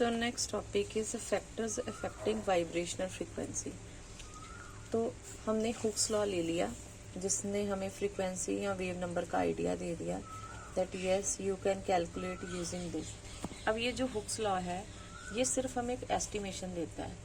So next topic is factors affecting vibrational frequency. तो हमने Hooke's law ले लिया जिसने हमें फ्रीक्वेंसी या वेव नंबर का आइडिया दे दिया that yes you can calculate using this. अब ये जो हुक्स लॉ है ये सिर्फ हमें एक एस्टिमेशन देता है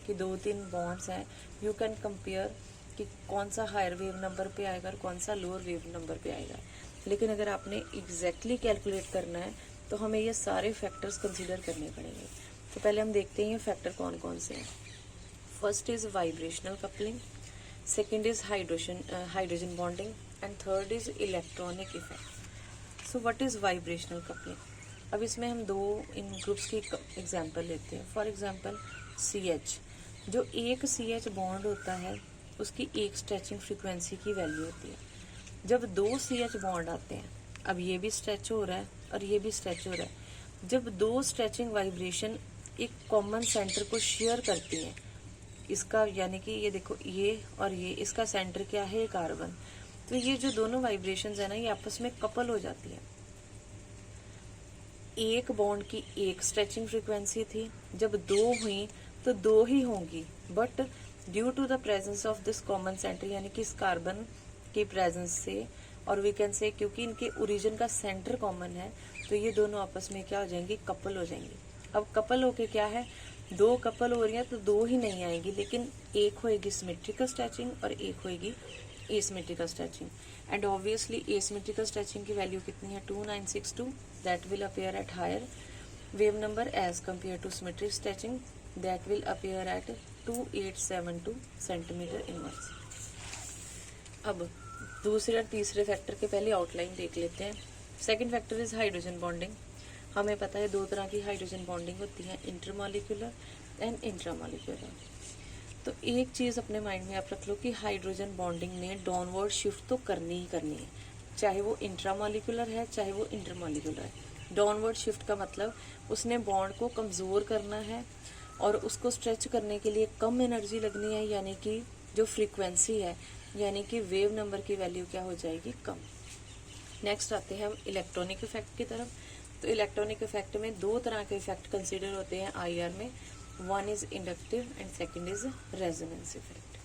कि 2-3 बॉन्ड्स हैं, यू कैन कंपेयर कि कौन सा हायर वेव नंबर पे आएगा और कौन सा लोअर वेव नंबर पे आएगा। लेकिन अगर आपने एग्जैक्टली कैलकुलेट करना है तो हमें ये सारे फैक्टर्स कंसीडर करने पड़ेंगे। तो पहले हम देखते हैं ये फैक्टर कौन कौन से हैं। First is vibrational coupling, second is hydrogen bonding and third is electronic effect. So what is vibrational coupling? अब इसमें हम दो इन ग्रुप्स की एग्जांपल लेते हैं। फॉर एग्जांपल CH, जो एक CH बॉन्ड होता है उसकी एक स्ट्रेचिंग फ्रीक्वेंसी की वैल्यू होती है। जब दो CH बॉन्ड आते हैं, अब ये भी स्ट्रेच हो रहा है और ये भी स्ट्रेच हो रहा है, जब दो स्ट्रेचिंग वाइब्रेशन एक कॉमन सेंटर को शेयर करती हैं, इसका यानी कि ये देखो ये और ये, इसका सेंटर क्या है? कार्बन। तो ये जो दोनों वाइब्रेशंस है ना ये आपस में कपल हो जाती है। एक बॉन्ड की एक स्ट्रेचिंग फ्रीक्वेंसी थी, जब दो हुई तो दो ही होंगी, but due to the presence of this common centre यानी कि इस कार्बन की प्रेजेंस से, और वी कैन से क्योंकि इनके ओरिजिन का सेंटर कॉमन है तो ये दोनों आपस में क्या हो जाएंगी? कपल हो जाएंगी। अब कपल होके क्या है, दो कपल हो रही है तो दो ही नहीं आएगी, लेकिन एक होएगी सिमेट्रिकल स्ट्रेचिंग और एक होएगी asymmetrical stretching. And obviously asymmetrical stretching की वैल्यू कितनी है? 2962। That will appear at higher wave number as compare to symmetric stretching that will appear at 2872 centimetre inverse. अब दूसरे और तीसरे फैक्टर के पहले आउटलाइन देख लेते हैं। Second factor is hydrogen bonding. हमें पता है दो तरह की हाइड्रोजन बॉन्डिंग होती है, इंटरमॉलिक्यूलर एंड इंट्रामॉलिक्यूलर। तो एक चीज़ अपने माइंड में आप रख लो कि हाइड्रोजन बॉन्डिंग ने डाउनवर्ड शिफ्ट तो करनी ही करनी है, चाहे वो इंट्रामॉलिक्यूलर है चाहे वो इंटरमॉलिक्यूलर है। डाउनवर्ड शिफ्ट का मतलब उसने बॉन्ड को कमज़ोर करना है और उसको स्ट्रेच करने के लिए कम एनर्जी लगनी है, यानी कि जो फ्रीक्वेंसी है यानी कि वेव नंबर की वैल्यू क्या हो जाएगी? कम। नेक्स्ट आते हैं हम इलेक्ट्रॉनिक इफेक्ट की तरफ। तो इलेक्ट्रॉनिक इफेक्ट में दो तरह के इफेक्ट कंसीडर होते हैं IR में, one is inductive and second is resonance effect.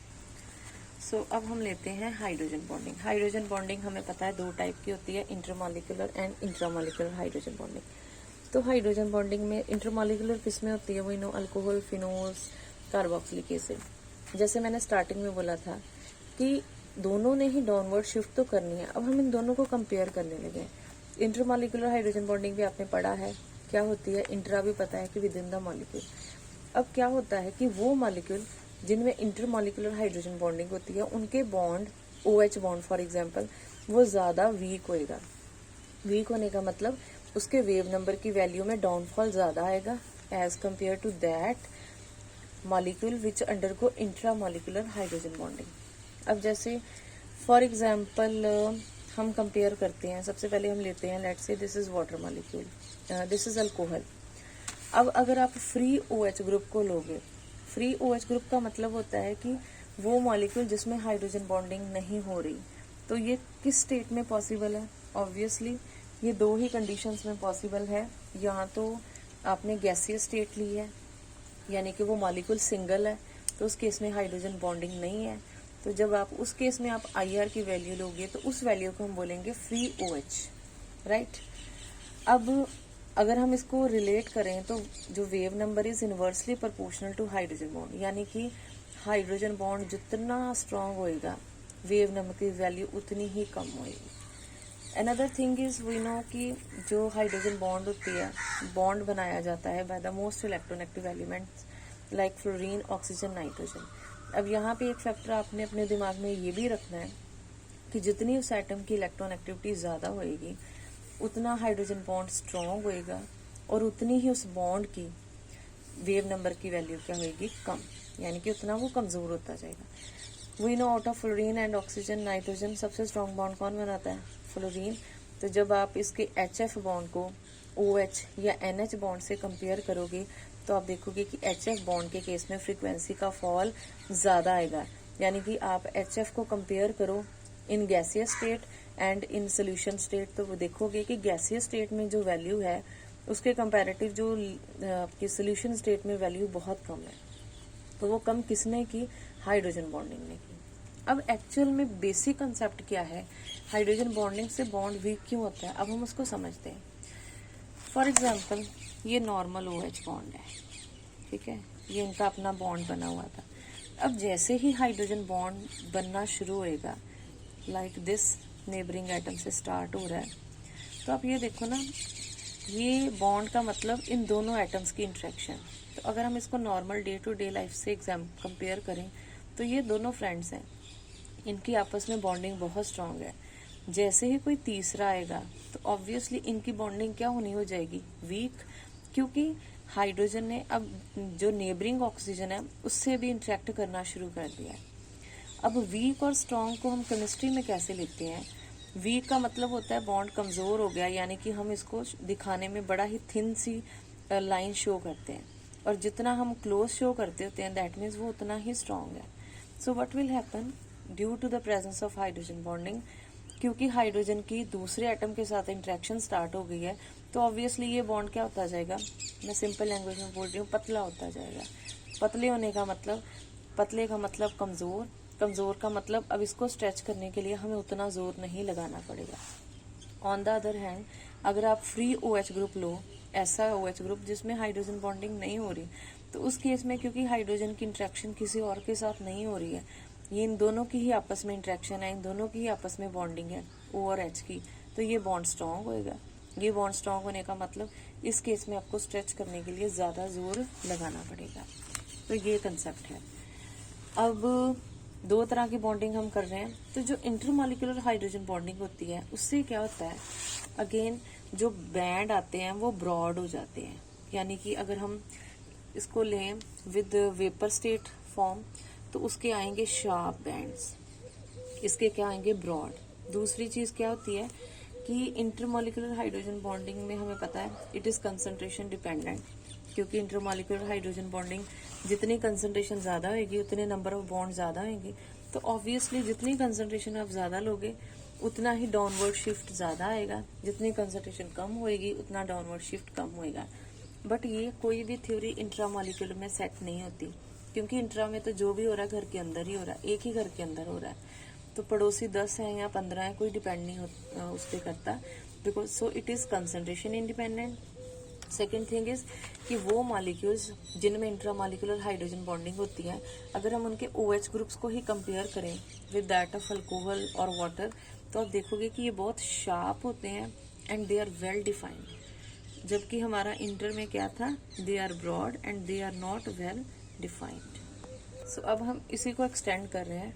So अब हम लेते हैं हाइड्रोजन बॉन्डिंग। हाइड्रोजन बॉन्डिंग हमें पता है दो टाइप की होती है, intermolecular and intramolecular hydrogen bonding. तो हाइड्रोजन बॉन्डिंग में इंटरमॉलिक्यूलर किस में होती है? वो know alcohol, phenols, carboxylic acid. जैसे मैंने स्टार्टिंग में बोला था कि दोनों ने ही डाउनवर्ड शिफ्ट तो करनी है। अब हम इन दोनों को कंपेयर करने लगे। इंटरमॉलिक्यूलर हाइड्रोजन बॉन्डिंग भी आपने पढ़ा है क्या होती है, इंट्रा भी पता है कि विद इन द मॉलिक्यूल। अब क्या होता है कि वो मॉलिक्यूल जिनमें इंटरमॉलिक्यूलर हाइड्रोजन बॉन्डिंग होती है उनके bond OH bond for example वो ज़्यादा वीक होएगा। वीक होने का मतलब उसके वेव नंबर की वैल्यू में डाउनफॉल ज़्यादा आएगा as compare to that molecule which undergo intramolecular hydrogen bonding. अब जैसे फॉर एग्जांपल हम कंपेयर करते हैं, सबसे पहले हम लेते हैं let's say this is water molecule, this is alcohol. अब अगर आप फ्री OH ग्रुप को लोगे, फ्री OH ग्रुप का मतलब होता है कि वो मॉलिक्यूल जिसमें हाइड्रोजन बॉन्डिंग नहीं हो रही। तो ये किस स्टेट में पॉसिबल है? ऑब्वियसली ये दो ही कंडीशंस में पॉसिबल है। यहाँ तो आपने गैसियस स्टेट ली है यानी कि वो मॉलिक्यूल सिंगल है, तो उस केस में हाइड्रोजन बॉन्डिंग नहीं है। तो जब आप उस केस में आप IR की वैल्यू लोगे तो उस वैल्यू को हम बोलेंगे फ्री OH, राइट। अब अगर हम इसको रिलेट करें तो जो wave number is inversely proportional to hydrogen bond, यानी कि हाइड्रोजन बॉन्ड जितना स्ट्रांग होएगा वेव नंबर की वैल्यू उतनी ही कम होएगी। Another thing is we know कि जो हाइड्रोजन बॉन्ड होती है, बॉन्ड बनाया जाता है by the most electronegative elements like fluorine, oxygen, nitrogen. अब यहाँ पे एक फैक्टर आपने अपने दिमाग में ये भी रखना है कि जितनी उस एटम की इलेक्ट्रॉन एक्टिविटी ज़्यादा होएगी उतना हाइड्रोजन बॉन्ड स्ट्रॉन्ग होएगा और उतनी ही उस बॉन्ड की वेव नंबर की वैल्यू क्या होएगी? कम, यानी कि उतना वो कमज़ोर होता जाएगा। We know out of fluorine and oxygen, nitrogen सबसे स्ट्रॉन्ग बॉन्ड कौन बनाता है? फ्लोरीन। तो जब आप इसके HF बॉन्ड को OH या NH बॉन्ड से कंपेयर करोगे तो आप देखोगे कि HF बॉन्ड के केस में फ्रीक्वेंसी का फॉल ज़्यादा आएगा। यानी कि आप HF को कंपेयर करो in gaseous state and in solution state, तो वो देखोगे कि गैसियस स्टेट में जो वैल्यू है उसके कंपैरेटिव जो आपकी सोल्यूशन स्टेट में वैल्यू बहुत कम है। तो वो कम किसने की? हाइड्रोजन बॉन्डिंग ने की। अब एक्चुअल में बेसिक कंसेप्ट क्या है, हाइड्रोजन बॉन्डिंग से बॉन्ड वीक क्यों होता है, अब हम उसको समझते हैं। फॉर एग्जाम्पल ये नॉर्मल OH बॉन्ड है, ठीक है, ये इनका अपना बॉन्ड बना हुआ था। अब जैसे ही हाइड्रोजन बॉन्ड बनना शुरू होएगा, लाइक दिस नेबरिंग एटम से स्टार्ट हो रहा है, तो आप ये देखो ना, ये बॉन्ड का मतलब इन दोनों एटम्स की इंट्रैक्शन। तो अगर हम इसको normal day to day life से कंपेयर करें तो ये दोनों फ्रेंड्स हैं, इनकी आपस में बॉन्डिंग बहुत स्ट्रांग है। जैसे ही कोई तीसरा आएगा तो ऑब्वियसली इनकी बॉन्डिंग क्या होनी हो जाएगी? वीक, क्योंकि हाइड्रोजन ने अब जो नेबरिंग ऑक्सीजन है उससे भी इंटरेक्ट करना शुरू कर दिया है। अब वीक और स्ट्रांग को हम केमिस्ट्री में कैसे लिखते हैं? वीक का मतलब होता है बॉन्ड कमजोर हो गया, यानी कि हम इसको दिखाने में बड़ा ही थिन सी लाइन शो करते हैं, और जितना हम क्लोज शो करते होते हैं दैट मीन्स वो उतना ही स्ट्रांग है। So what will happen due to the presence of hydrogen bonding, क्योंकि हाइड्रोजन की दूसरे एटम के साथ इंटरेक्शन स्टार्ट हो गई है, तो ऑब्वियसली ये बॉन्ड क्या होता जाएगा, मैं सिंपल लैंग्वेज में बोल रही हूँ, पतला होता जाएगा। पतले होने का मतलब, पतले का मतलब कमजोर, कमजोर का मतलब अब इसको स्ट्रेच करने के लिए हमें उतना जोर नहीं लगाना पड़ेगा। ऑन द अदर हैंड अगर आप फ्री OH ग्रुप लो, ऐसा OH ग्रुप जिसमें हाइड्रोजन बॉन्डिंग नहीं हो रही, तो उस केस में क्योंकि हाइड्रोजन की इंट्रैक्शन किसी और के साथ नहीं हो रही है, ये इन दोनों की ही आपस में इंट्रैक्शन है, इन दोनों की ही आपस में बॉन्डिंग है O और H की, तो ये बॉन्ड स्ट्रांग होएगा। ये बॉन्ड स्ट्रांग होने का मतलब इस केस में आपको स्ट्रेच करने के लिए ज्यादा जोर लगाना पड़ेगा। तो ये कंसेप्ट है। अब दो तरह की बॉन्डिंग हम कर रहे हैं, तो जो इंटरमॉलिक्यूलर हाइड्रोजन बॉन्डिंग होती है उससे क्या होता है, अगेन जो बैंड आते हैं वो ब्रॉड हो जाते हैं, यानी कि अगर हम इसको लें विद वेपर स्टेट फॉर्म तो उसके आएंगे शार्प बैंड्स, इसके क्या आएंगे? ब्रॉड। दूसरी चीज क्या होती है कि इंटरमॉलिक्यूलर हाइड्रोजन बॉन्डिंग में हमें पता है इट इज कंसंट्रेशन डिपेंडेंट, क्योंकि इंटरमॉलिक्यूलर हाइड्रोजन बॉन्डिंग जितनी कंसंट्रेशन ज्यादा होगी उतने नंबर ऑफ बॉन्ड ज्यादा होंगे, तो ऑब्वियसली जितनी कंसंट्रेशन आप ज्यादा लोगे उतना ही डाउनवर्ड शिफ्ट ज्यादा आएगा, जितनी कंसंट्रेशन कम होएगी उतना डाउनवर्ड शिफ्ट कम होएगा। बट ये कोई भी थ्योरी इंट्रामॉलिक्यूलर में सेट नहीं होती, क्योंकि इंट्रा में तो जो भी हो रहा है घर के अंदर ही हो रहा है, एक ही घर के अंदर हो रहा है, तो पड़ोसी 10 है या 15 है कोई डिपेंड नहीं उस पर करता, because so it is concentration independent. Second thing is कि वो मॉलिक्यूल्स जिनमें इंट्रामॉलिक्यूलर हाइड्रोजन बॉन्डिंग होती है, अगर हम उनके OH ग्रुप्स को ही कंपेयर करें विद दैट ऑफ अल्कोहल और वाटर, तो आप देखोगे कि ये बहुत शार्प होते हैं and they are well defined, जबकि हमारा इंटर में क्या था, they are broad and they are not well defined. So अब हम इसी को एक्सटेंड कर रहे हैं,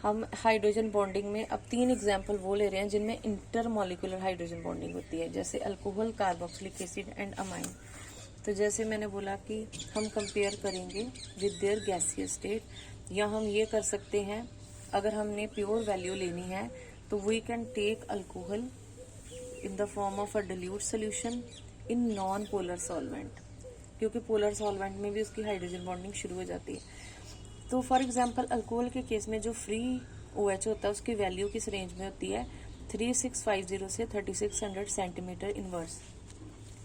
हम हाइड्रोजन बॉन्डिंग में अब 3 एग्जाम्पल वो ले रहे हैं जिनमें इंटरमॉलिक्यूलर हाइड्रोजन बॉन्डिंग होती है, जैसे alcohol, carboxylic acid and amine. तो जैसे मैंने बोला कि हम कंपेयर करेंगे विद देयर गैसियस स्टेट, या हम ये कर सकते हैं अगर हमने प्योर वैल्यू लेनी है तो we can take alcohol in the form of a dilute solution in non polar solvent, क्योंकि पोलर सॉल्वेंट में भी उसकी हाइड्रोजन बॉन्डिंग शुरू हो जाती है। तो फॉर एग्जांपल अल्कोहल के केस में जो फ्री OH होता है उसकी वैल्यू किस रेंज में होती है, 3650 से 3600 सेंटीमीटर इनवर्स।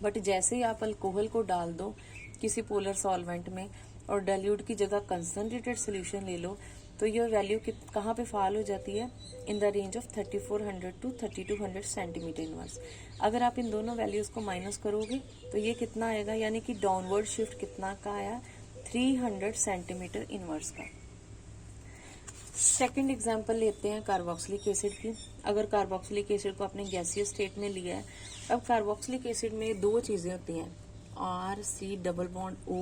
बट जैसे ही आप अल्कोहल को डाल दो किसी पोलर सॉल्वेंट में और डाइल्यूट की जगह कंसंट्रेटेड सोल्यूशन ले लो, तो ये वैल्यू कहाँ पे फॉल हो जाती है, in the range of 3400 to 3200 centimetre inverse. अगर आप इन दोनों वैल्यूज को माइनस करोगे तो ये कितना आएगा, यानी कि डाउनवर्ड शिफ्ट कितना का आया, 300 सेंटीमीटर इनवर्स का। सेकंड एग्जांपल लेते हैं कार्बोक्सिलिक एसिड की। अगर कार्बोक्सिलिक एसिड को आपने गैसियस स्टेट में लिया है, अब कार्बोक्सिलिक एसिड में 2 चीजें होती हैं, RC double bond O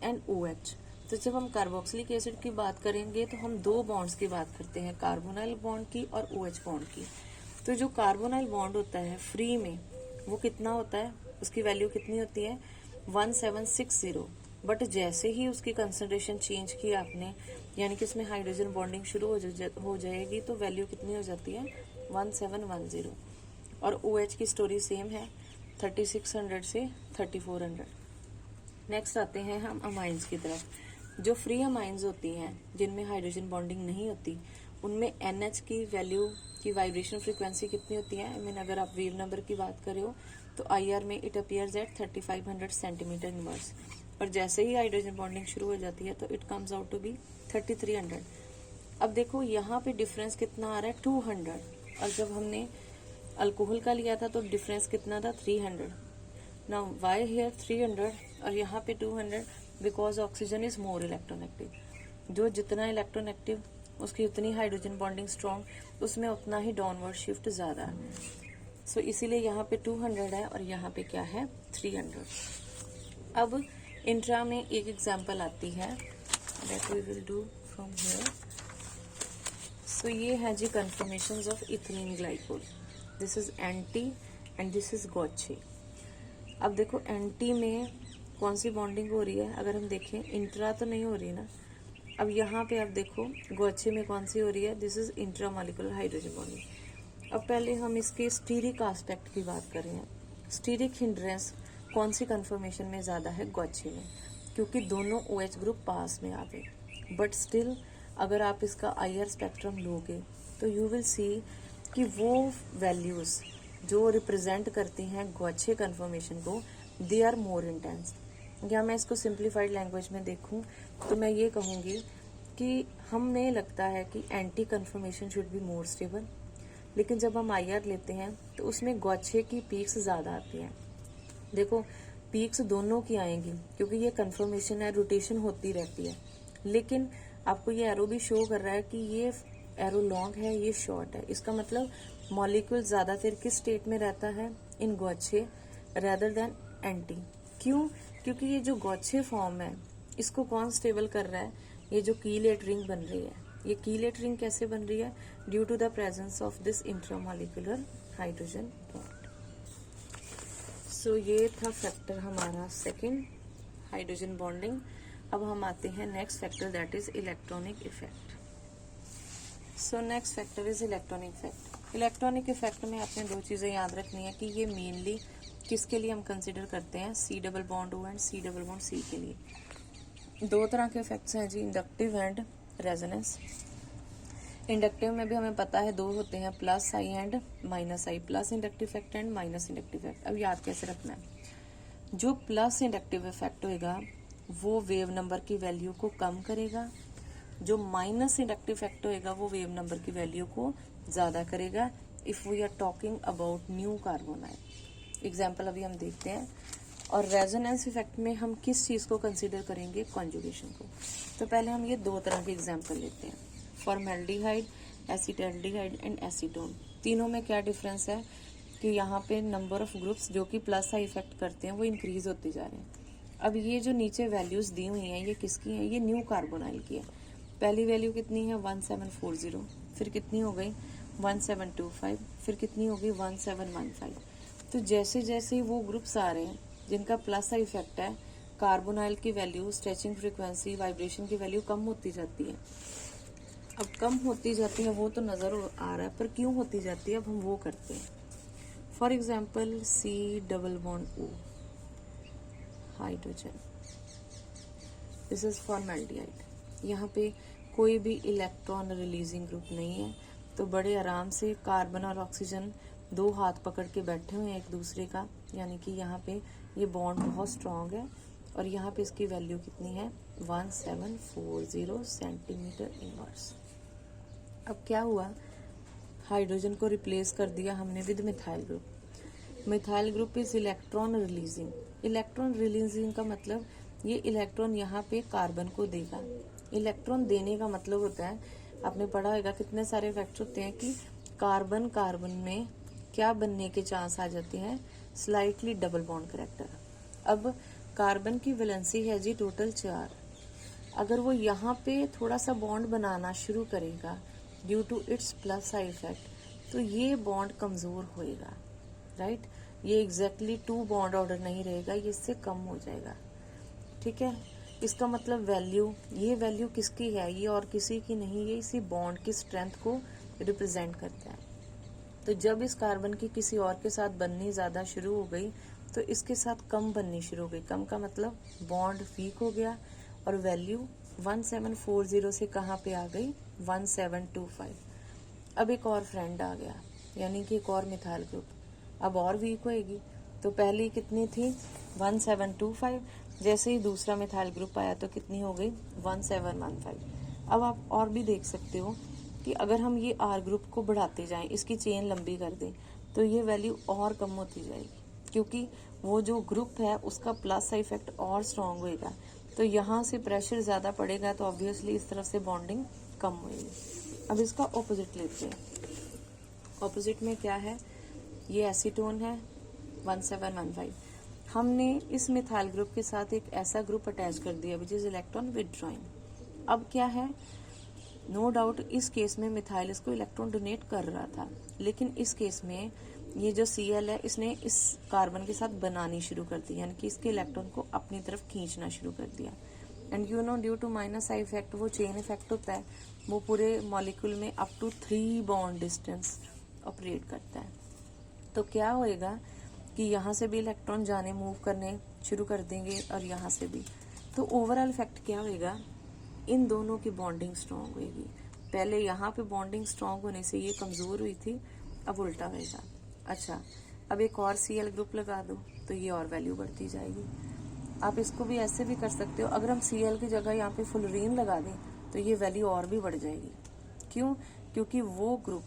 and OH। तो जब हम कार्बोक्सिलिक एसिड की बात करेंगे तो हम 2 बॉन्ड्स की बात करते हैं, कार्बोनाइल बॉन्ड की और OH बॉन्ड की। तो जो कार्बोनाइल बॉन्ड होता है फ्री में वो कितना होता है, उसकी वैल्यू कितनी होती है, 1760। बट जैसे ही उसकी कंसंट्रेशन चेंज की आपने, यानी कि इसमें हाइड्रोजन बॉन्डिंग शुरू हो जाएगी, तो वैल्यू कितनी हो जाती है, 1710। और OH की स्टोरी सेम है, 3600 से 3400। नेक्स्ट आते हैं हम अमाइंस की तरफ। जो फ्री अमाइंस होती हैं जिनमें हाइड्रोजन बॉन्डिंग नहीं होती, उनमें NH की वैल्यू की वाइब्रेशन फ्रीक्वेंसी कितनी होती है, I mean, अगर आप वेव नंबर की बात कर रहे हो तो IR में it appears at 3500 centimetre inverse, और जैसे ही हाइड्रोजन बॉन्डिंग शुरू हो जाती है तो it comes out to be 3300। अब देखो यहाँ पे डिफरेंस कितना आ रहा है 200, और जब हमने अल्कोहल का लिया था तो डिफरेंस कितना था 300। नाउ वाई हियर 300 और यहाँ पे 200? Because oxygen is more electronegative, जो जितना इलेक्ट्रोनेगेटिव उसकी उतनी हाइड्रोजन बॉन्डिंग स्ट्रॉन्ग, उसमें उतना ही डाउनवर्ड शिफ्ट ज्यादा है। सो इसीलिए यहाँ पे 200 है और यहाँ पे क्या है 300। अब इंट्रा में एक एग्जाम्पल आती है that we will do from here. So ये है जी conformations of ethylene glycol. This is anti and this is gauche. अब देखो एंटी में कौन सी बॉन्डिंग हो रही है, अगर हम देखें इंट्रा तो नहीं हो रही ना। अब यहाँ पे आप देखो गॉचे में कौन सी हो रही है, this is intramolecular hydrogen bonding. अब पहले हम इसके स्टीरिक एस्पेक्ट की बात कर रहे हैं। स्टीरिक हिंड्रेंस कौन सी कन्फर्मेशन में ज्यादा है, गॉचे में, क्योंकि दोनों OH ग्रुप पास में आ गए। बट स्टिल अगर आप इसका IR स्पेक्ट्रम लोगे तो यू विल सी कि वो वैल्यूज जो रिप्रेजेंट करती हैं गॉचे कन्फर्मेशन को, दे आर मोर इंटेंस। या मैं इसको सिंप्लीफाइड लैंग्वेज में देखूं तो मैं ये कहूंगी कि हमें लगता है कि anti conformation should be more stable, लेकिन जब हम IR लेते हैं तो उसमें गॉचे की पीक्स ज्यादा आती हैं। देखो पीक्स दोनों की आएंगी क्योंकि ये कन्फर्मेशन है, रोटेशन होती रहती है, लेकिन आपको ये एरो भी शो कर रहा है कि ये एरो लॉन्ग है, ये शॉर्ट है। इसका मतलब मॉलिक्यूल ज्यादातर किस स्टेट में रहता है, इन गॉचे रेदर देन एंटी। क्यों? क्योंकि ये जो गॉचे फॉर्म है इसको कौन स्टेबल कर रहा है, ये जो कीलेट रिंग बन रही है। ये कीलेट रिंग कैसे बन रही है, due to the presence of this intramolecular hydrogen bond. So ये था फैक्टर हमारा सेकंड, हाइड्रोजन बॉन्डिंग। अब हम आते हैं next factor that is electronic effect. So next factor is electronic effect. Electronic effect में आपने दो चीजें याद रखनी है कि ये मेनली किसके लिए हम कंसिडर करते हैं, C double bond O and C double bond C के लिए। दो तरह के इफेक्ट्स हैं जी, इंडक्टिव एंड रेजोनेंस। इंडक्टिव में भी हमें पता है दो होते हैं, plus I and minus I, plus inductive effect and minus inductive effect. अब याद कैसे रखना है, जो प्लस इंडक्टिव इफेक्ट होएगा वो वेव नंबर की वैल्यू को कम करेगा, जो माइनस इंडक्टिव इफेक्ट होएगा वो वेव नंबर की वैल्यू को ज्यादा करेगा if we are talking about new carbonyl. Example अभी हम देखते हैं। और रेजोनेंस इफेक्ट में हम किस चीज को कंसीडर करेंगे, कॉन्जुगेशन को। तो पहले हम ये दो तरह के एग्जाम्पल लेते हैं, फॉर्मेल्डिहाइड, एसीटल्डिहाइड एंड एसीटोन। तीनों में क्या डिफरेंस है कि यहाँ पे नंबर ऑफ ग्रुप्स जो कि प्लस आई इफेक्ट करते हैं वो इंक्रीज होते जा रहे हैं। अब ये जो नीचे वैल्यूज दी हुई हैं ये किसकी हैं, ये न्यू कार्बोनाइल की है। पहली वैल्यू कितनी है 1740, फिर कितनी हो गई 1725, फिर कितनी हो गई 1715। तो जैसे जैसे वो ग्रुप्स आ रहे हैं जिनका प्लस आई इफेक्ट है, कार्बोनाइल की वैल्यू, स्ट्रेचिंग फ्रीक्वेंसी, वाइब्रेशन की वैल्यू कम होती जाती है। अब कम होती जाती है वो तो नजर आ रहा है, पर क्यों होती जाती है अब हम वो करते हैं। For example C double bond O hydrogen, this is formaldehyde. यहाँ पे कोई भी इलेक्ट्रॉन रिलीजिंग ग्रुप नहीं है, तो बड़े आराम से कार्बन और ऑक्सीजन दो हाथ पकड़ के बैठे हुए हैं एक दूसरे का, यानी कि यहाँ पे ये बॉन्ड बहुत स्ट्रांग है। और यहाँ पे इसकी वैल्यू कितनी है 1740 सेंटीमीटर इनवर्स। अब क्या हुआ, हाइड्रोजन को रिप्लेस कर दिया हमने with methyl group. Methyl group is electron releasing. Electron releasing का मतलब ये इलेक्ट्रॉन यहाँ पे कार्बन को देगा। इलेक्ट्रॉन देने का मतलब होता है, आपने पढ़ा होगा कितने सारे इफेक्ट्स होते हैं कि कार्बन कार्बन में क्या बनने के चांस आ जाते हैं, स्लाइटली डबल बॉन्ड करेक्टर। अब कार्बन की वैलेंसी है जी टोटल 4, अगर वो यहाँ पे थोड़ा सा बॉन्ड बनाना शुरू करेगा due to its plus I effect, तो ये बॉन्ड कमजोर होएगा, राइट। ये एग्जैक्टली 2 बॉन्ड ऑर्डर नहीं रहेगा, ये इससे कम हो जाएगा, ठीक है। इसका मतलब वैल्यू, ये वैल्यू किसकी है, ये और किसी की नहीं, ये इसी बॉन्ड की स्ट्रेंथ को रिप्रेजेंट करता है। तो जब इस कार्बन की किसी और के साथ बननी ज्यादा शुरू हो गई तो इसके साथ कम बननी शुरू हो गई। कम का मतलब बॉन्ड वीक हो गया और वैल्यू 1740 से कहाँ पे आ गई 1725। अब एक और फ्रेंड आ गया, यानी कि एक और मिथाइल ग्रुप अब और वीक होएगी, तो पहली कितनी थी 1725, जैसे ही दूसरा मिथाइल ग्रुप आया तो कितनी हो गई 1715। अब आप और भी देख सकते हो कि अगर हम ये आर ग्रुप को बढ़ाते जाएं, इसकी चेन लंबी कर दें, तो ये वैल्यू और कम होती जाएगी, क्योंकि वो जो ग्रुप है उसका प्लस का इफेक्ट और स्ट्रांग होएगा। तो यहाँ से प्रेशर ज़्यादा पड़ेगा तो ऑब्वियसली इस तरफ से बॉन्डिंग कम होएगी। अब इसका ऑपोजिट लेते हैं। ऑपोजिट में क्या है, ये एसीटोन है 1715। हमने इस मिथाइल ग्रुप के साथ एक ऐसा ग्रुप अटैच कर दिया विच इज इलेक्ट्रॉन विदड्रॉइंग। अब क्या है, नो डाउट इस केस में मिथाइल इसको इलेक्ट्रॉन डोनेट कर रहा था, लेकिन इस केस में ये जो Cl है इसने इस कार्बन के साथ बनानी शुरू कर दी, यानी कि इसके इलेक्ट्रॉन को अपनी तरफ खींचना शुरू कर दिया। And you know due to minus I effect वो चेन इफेक्ट होता है, वो पूरे मॉलिक्यूल में up to 3 bond distance operate करता है। तो क्या होएगा कि यहाँ से भी इलेक्ट्रॉन जाने मूव करने शुरू कर देंगे और यहाँ से भी। तो ओवरऑल इफेक्ट क्या होएगा, इन दोनों की बॉन्डिंग स्ट्रांग होएगी। पहले यहाँ पे बॉन्डिंग स्ट्रांग होने से ये कमजोर हुई थी, अब उल्टा होएगा। अच्छा, अब एक और Cl ग्रुप लगा दो तो ये और वैल्यू बढ़ती जाएगी। आप इसको भी ऐसे भी कर सकते हो, अगर हम Cl की जगह यहाँ पे फुलरीन लगा दें तो ये वैल्यू और भी बढ़ जाएगी। क्यों, क्योंकि वो ग्रुप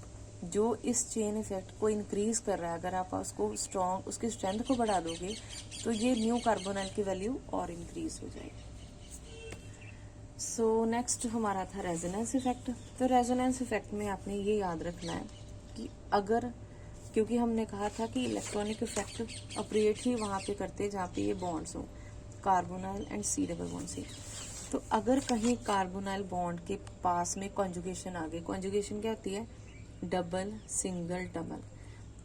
जो इस चेन इफेक्ट को इंक्रीज कर रहा है, अगर आप उसको स्ट्रॉन्ग उसकी स्ट्रेंथ को बढ़ा दोगे तो ये न्यू कार्बोनाइल की वैल्यू और इंक्रीज हो जाएगी। सो नेक्स्ट हमारा था रेजोनेंस इफेक्ट। तो रेजोनेंस इफेक्ट में आपने ये याद रखना है कि अगर, क्योंकि हमने कहा था कि इलेक्ट्रॉनिक इफेक्ट ऑपरेट ही वहां पे करते जहाँ पे ये बॉन्ड्स हो, carbonyl and C double bond C। तो अगर कहीं कार्बोनाइल बॉन्ड के पास में कॉन्जुगेशन आ गई, कॉन्जुगेशन क्या होती है, डबल सिंगल डबल।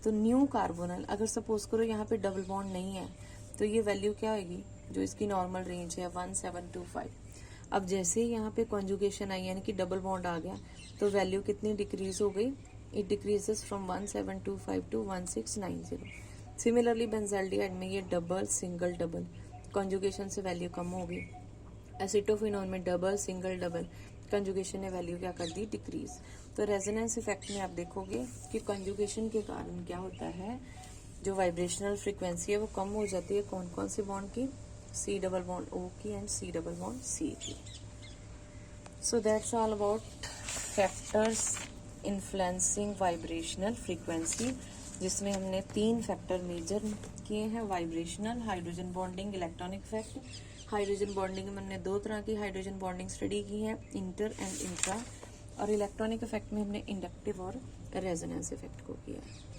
तो न्यू कार्बोनाइल, अगर सपोज करो यहाँ पे डबल बॉन्ड नहीं है तो ये वैल्यू क्या होगी, जो इसकी नॉर्मल रेंज है 1725। अब जैसे ही यहाँ पे कॉन्जुगेशन आई यानी कि डबल बॉन्ड आ गया तो वैल्यू कितनी डिक्रीज हो गई, it decreases from 1725 to 1690। Similarly benzaldehyde में ये डबल सिंगल डबल, कॉन्जुगेशन से वैल्यू कम हो गई। एसिटोफिनोल में डबल सिंगल डबल, कंजुगेशन ने वैल्यू क्या कर दी, डिक्रीज। तो रेजोनेंस इफेक्ट में आप देखोगे कि कंजुगेशन के कारण क्या होता है, जो वाइब्रेशनल फ्रीक्वेंसी है वो कम हो जाती है। कौन कौन सी बॉन्ड की, C डबल बॉन्ड O की and C double bond C की। So that's all about factors influencing vibrational frequency, जिसमें हमने 3 फैक्टर मेजर किए हैं, vibrational, hydrogen bonding, electronic effect. Hydrogen bonding में हमने 2 तरह की हाइड्रोजन बॉन्डिंग स्टडी की है, इंटर एंड इंट्रा, और इलेक्ट्रॉनिक इफेक्ट में हमने इंडक्टिव और रेजोनेंस इफेक्ट को किया है।